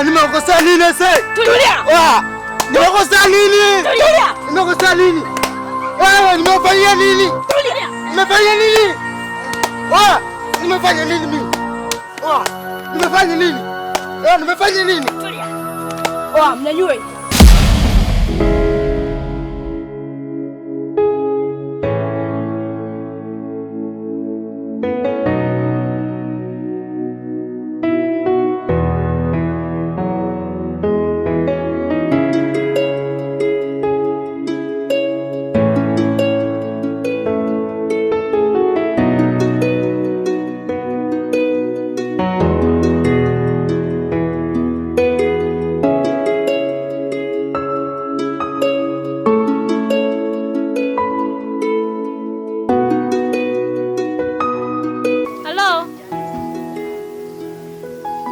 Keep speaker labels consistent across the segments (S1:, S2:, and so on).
S1: Nimekosa nini sasa?
S2: Tulia.
S1: Nimekosa nini?
S2: Tulia.
S1: Nimekosa nini? Nimefanya nini?
S2: Tulia.
S1: Nimefanya nini? Nimefanya nini mimi? Nimefanya nini? Nimefanya nini?
S2: Tulia. Mnyanyue.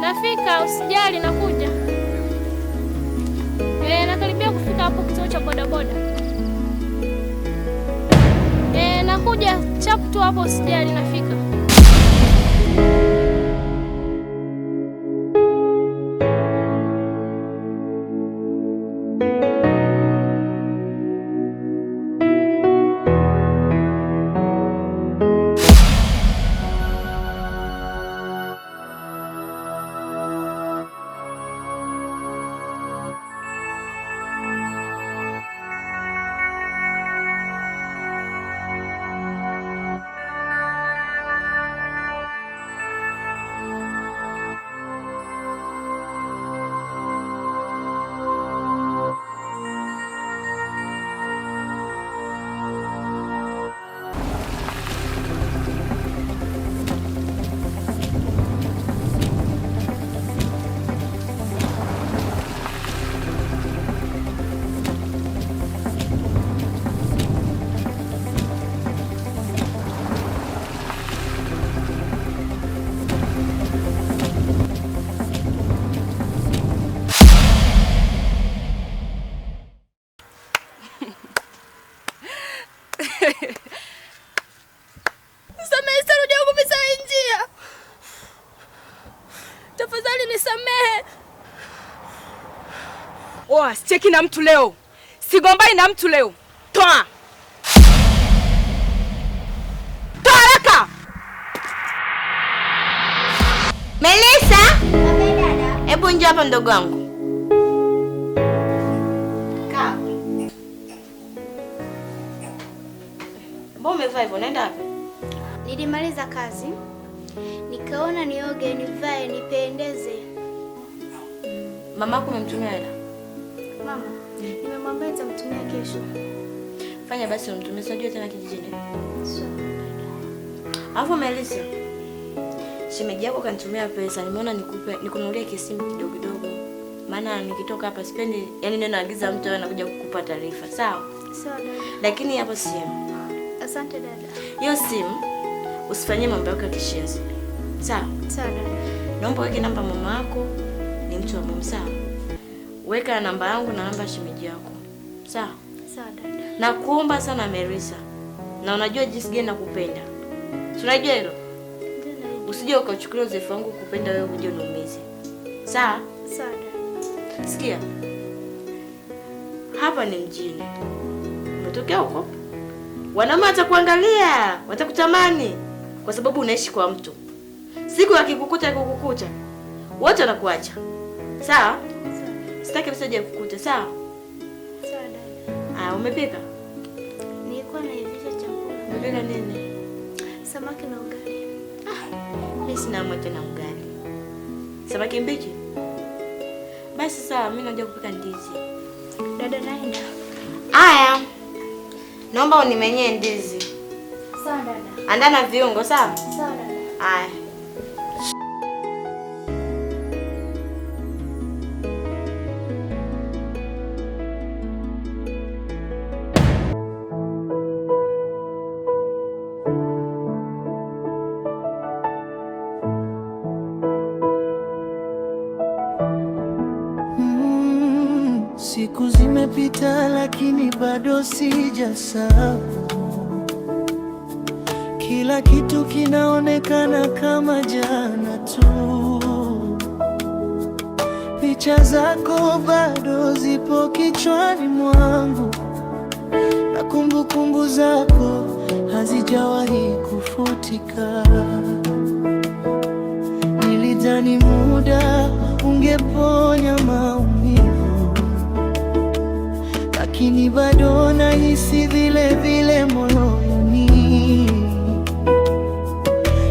S3: Nafika, usijali nakuja. Nakaribia kufika hapo kituo cha bodaboda. Nakuja chap tu hapo, usijali nafika. Nisamehe sana, unajua kupita njia. Tafadhali nisamehe.
S2: Sicheki na mtu leo. Sigombani na mtu leo. Toa. Toa haraka.
S4: Melissa? Dada. Hebu njoo hapa mdogo wangu. Kaa. Mbona umevaa hivyo? Unaenda wapi?
S5: Nilimaliza kazi. Nikaona nioge, nivae, nipendeze.
S4: Mamako umemtumia hela?
S5: Mama, nimemwambia nitamtumia kesho.
S4: Fanya basi umtumie, unajua tena kijijini.
S5: Sawa.
S4: Alafu Melissa, shemeji yako kanitumia pesa, nimeona nikununulie kisimu kidogo kidogo. Maana nikitoka hapa sipendi, yani ndio naagiza mtu anakuja kukupa taarifa, sawa?
S5: Sawa dada.
S4: Lakini hapo simu.
S5: Asante dada.
S4: Hiyo simu usifanyie mambo yako ya kishenzi. Sawa?
S5: Sawa dada.
S4: Naomba weke namba mama yako, ni mtu wa muhimu, sawa? Weka namba yangu na namba shemeji yako. Sawa?
S5: Sawa dada.
S4: Nakuomba sana Melissa. Na unajua jinsi gani nakupenda. Tunajua hilo?
S5: Ndio.
S4: Usije ukachukulia uzoefu wangu kupenda wewe uje uniumize. Sawa?
S5: Sawa dada.
S4: Sikia. Hapa ni mjini. Umetokea huko? Wanaume watakuangalia, watakutamani kwa sababu unaishi kwa mtu. Siku akikukuta wote wanakuacha. Sawa? Sitaki kabisa je kukuta, sawa?
S5: Sawa dada.
S4: Umepika?
S5: Nilikuwa naivisha chakula.
S4: Umepika nini?
S5: Samaki na ugali.
S4: Mimi sina hamu tena ugali. Samaki mbichi? Basi sawa, mimi naja kupika ndizi.
S5: Dada naenda.
S4: Aya. Naomba unimenyee ndizi.
S5: Sawa dada.
S4: Andaa na viungo, sawa?
S5: Sawa dada.
S4: Aya.
S6: Siku zimepita lakini bado sijasahau. Kila kitu kinaonekana kama jana tu. picha zako bado zipo kichwani mwangu, na kumbukumbu zako hazijawahi kufutika. Nilidhani muda ungeponya maumivu, lakini bado nahisi vile vile moyoni.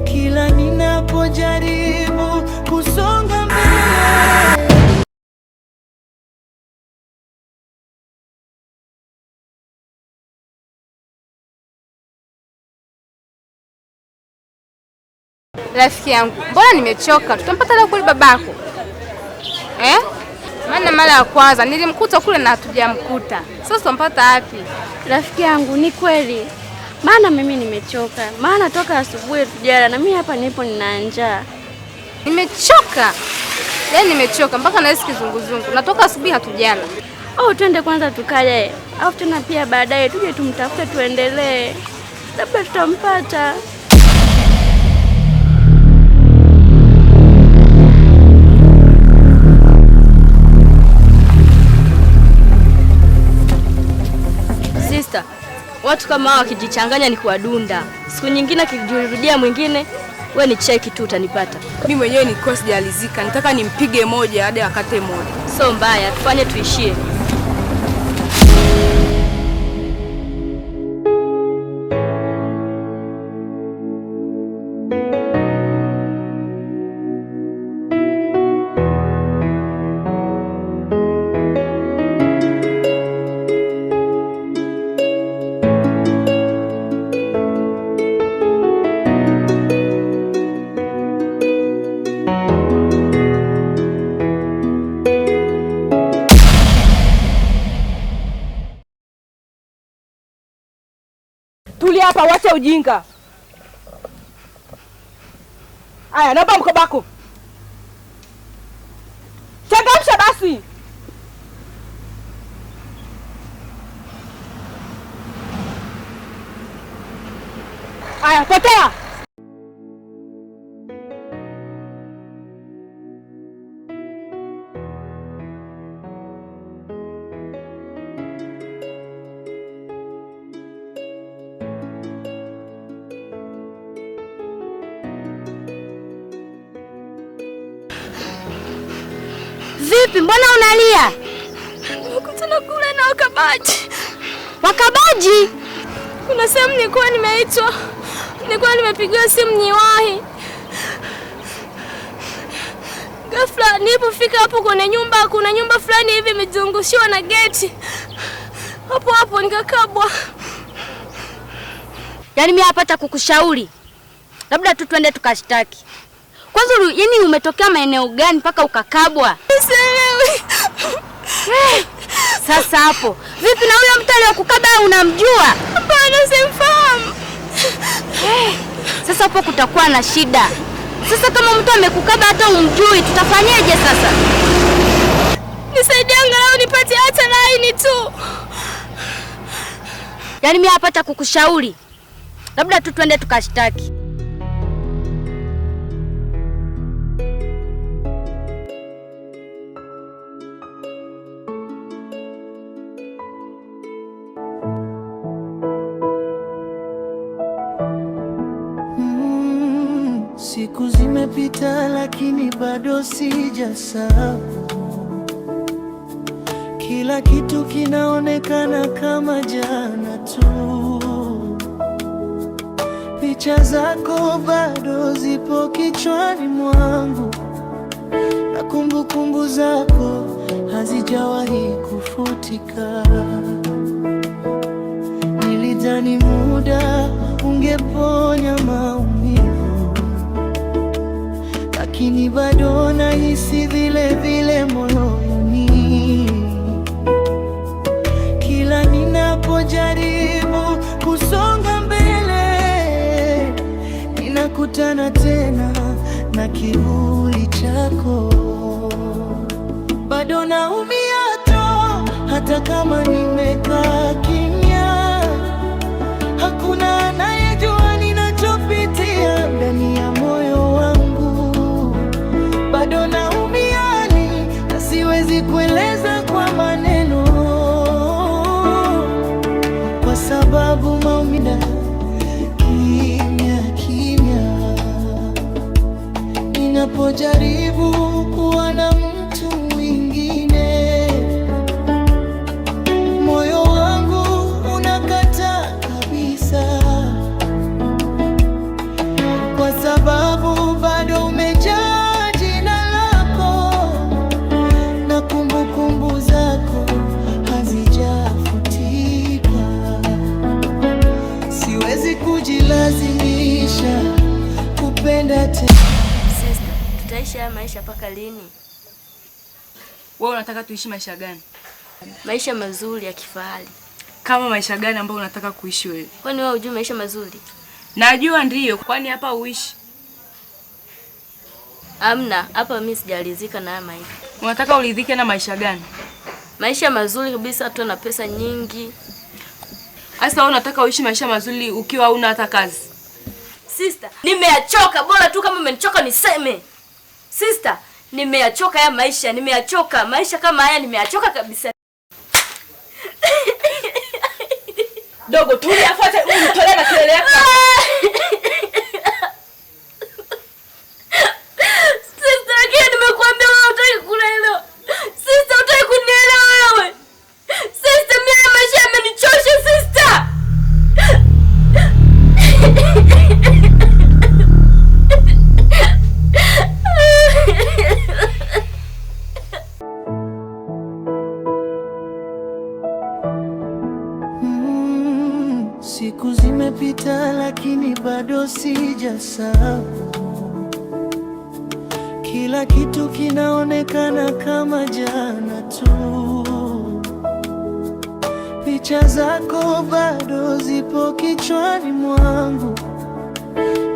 S6: Kila ninapojaribu kusonga mbele,
S2: rafiki yangu, mbona nimechoka? Tutampata leo kule babako Maana mara ya kwanza nilimkuta kule na hatujamkuta. Sasa tutampata wapi?
S3: Rafiki yangu, ni kweli, maana mimi nimechoka, maana toka asubuhi tujala na mimi hapa nipo nina njaa.
S2: Nimechoka, yaani nimechoka mpaka nahisi kizunguzungu, natoka asubuhi hatujala.
S3: Twende kwanza tukale, au tena pia baadaye tuje tumtafute tuendelee, labda tutampata.
S4: Sister, watu kama hao wakijichanganya ni kuwadunda. Siku nyingine akijirudia mwingine, we ni cheki tu utanipata.
S2: Mimi mwenyewe nilikuwa sijalizika, nataka nimpige moja hadi akate moja.
S4: So mbaya, tufanye tuishie.
S2: Tulia hapa, wacha ujinga. Aya, naomba mkobako. Changamsha basi. Aya, potea.
S3: Vipi, mbona unalia?
S5: Nimekutana kule na wakabaji.
S3: Wakabaji?
S5: Kuna sehemu nilikuwa nimeitwa. Nilikuwa nimepigiwa simu niwahi. Ghafla nilipofika hapo kwenye nyumba, kuna nyumba fulani hivi imezungushiwa na geti. Hapo hapo nikakabwa.
S3: Yaani mimi hapata kukushauri, labda tu twende tukashtaki. Kwanza yaani umetokea maeneo gani mpaka ukakabwa?
S5: Sielewi.
S3: Sasa hapo vipi, na huyo mtu aliyokukaba unamjua?
S5: Hapana, simfahamu.
S3: Sasa hapo kutakuwa na shida. Sasa kama mtu amekukaba hata umjui, tutafanyaje sasa?
S5: Nisaidie angalau nipate hata laini tu.
S3: Yaani mimi hapata kukushauri, labda tu twende tukashtaki.
S6: Siku zimepita lakini bado sijasahau. Kila kitu kinaonekana kama jana tu. Picha zako bado zipo kichwani mwangu, na kumbukumbu zako hazijawahi kufutika. Nilidhani muda ungeponya maumivu, lakini bado nahisi vile vile moyoni. Kila ninapojaribu kusonga mbele, ninakutana tena na kivuli chako. Bado naumia tu, hata kama nimekaa kimya. Hakuna anayejua ninachopitia ndani ya moyo wangu. Bado naumia, na siwezi kueleza kwa maneno, kwa sababu maumivu kimya kimya. Ninapojaribu kuwa na mtu mwingine, moyo wangu unakataa kabisa, kwa sababu bado umejaa jina lako na kumbukumbu zako hazijafutika. Siwezi kujilazimisha kupenda tena.
S4: Sister, tutaishi haya maisha mpaka lini?
S7: Wewe unataka tuishi maisha gani?
S4: Maisha mazuri ya kifahari.
S7: Kama maisha gani ambayo unataka kuishi wewe?
S4: Kwani wewe hujui maisha mazuri?
S7: Najua ndiyo, kwani hapa uishi?
S4: Amna, hapa mimi sijalizika na haya maisha.
S7: Unataka uridhike na maisha gani?
S4: Maisha mazuri kabisa, tu na pesa nyingi.
S7: Sasa wewe unataka uishi maisha mazuri ukiwa huna hata kazi?
S4: Sister, nimeyachoka. Bora tu kama umenichoka niseme. Sister, nimeyachoka haya maisha, nimeyachoka. Maisha kama haya nimeyachoka kabisa.
S7: Dogo, tulia afuate unitolee na kelele yako.
S4: Sister, lakini nimekuambia wewe hutaki kunielewa. Sister, hutaki kunielewa wewe. Sister, mimi maisha yamenichosha sister.
S6: Siku zimepita lakini bado sijasahau. Kila kitu kinaonekana kama jana tu. Picha zako bado zipo kichwani mwangu,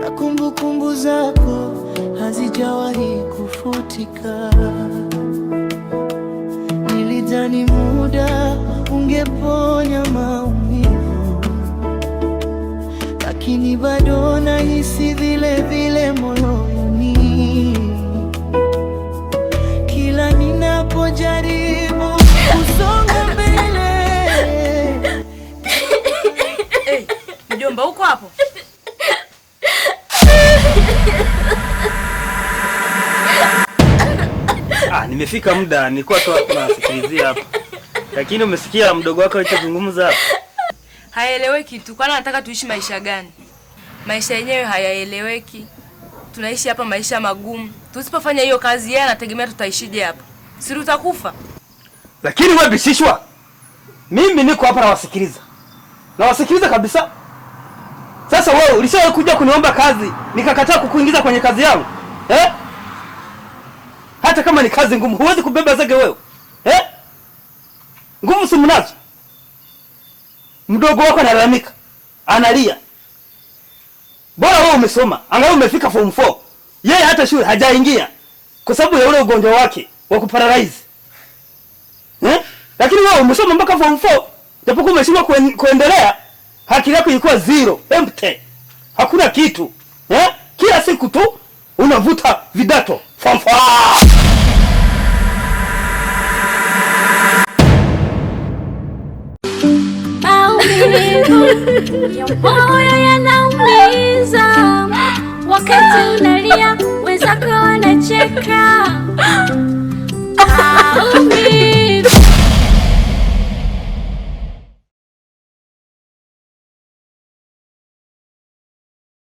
S6: na kumbukumbu zako hazijawahi kufutika. Nilidhani muda ungeponya maumivu, lakini bado nahisi vile vile moyoni. Kila ninapojaribu kusonga mbele.
S7: Hey, mjomba uko hapo?
S8: Nimefika muda, nilikuwa tu nasikilizia hapa. Lakini umesikia mdogo wako alichozungumza hapa?
S7: Haeleweki tu. Kwani anataka tuishi maisha gani? Maisha yenyewe hayaeleweki. Tunaishi hapa maisha magumu. Tusipofanya hiyo kazi yeye anategemea tutaishije hapa? Si tutakufa.
S8: Lakini wewe bishishwa. Mimi niko hapa nawasikiliza. Nawasikiliza kabisa. Sasa wewe ulishawahi kuja kuniomba kazi, nikakataa kukuingiza kwenye kazi yangu? Hata kama ni kazi ngumu, huwezi kubeba zege wewe. Nguvu si mnazo. Mdogo wako analalamika, analia. Bora wewe umesoma, angalau umefika form 4. Yeye hata shule hajaingia kwa sababu ya ule ugonjwa wake wa kuparalyze. Lakini wewe umesoma mpaka form 4, japokuwa umeshindwa kuendelea, akili yako ilikuwa zero, empty. Hakuna kitu. Kila siku tu unavuta vidato. Form 4.
S5: Ya moyo yanaumiza, wakati unalia wenzako wanacheka.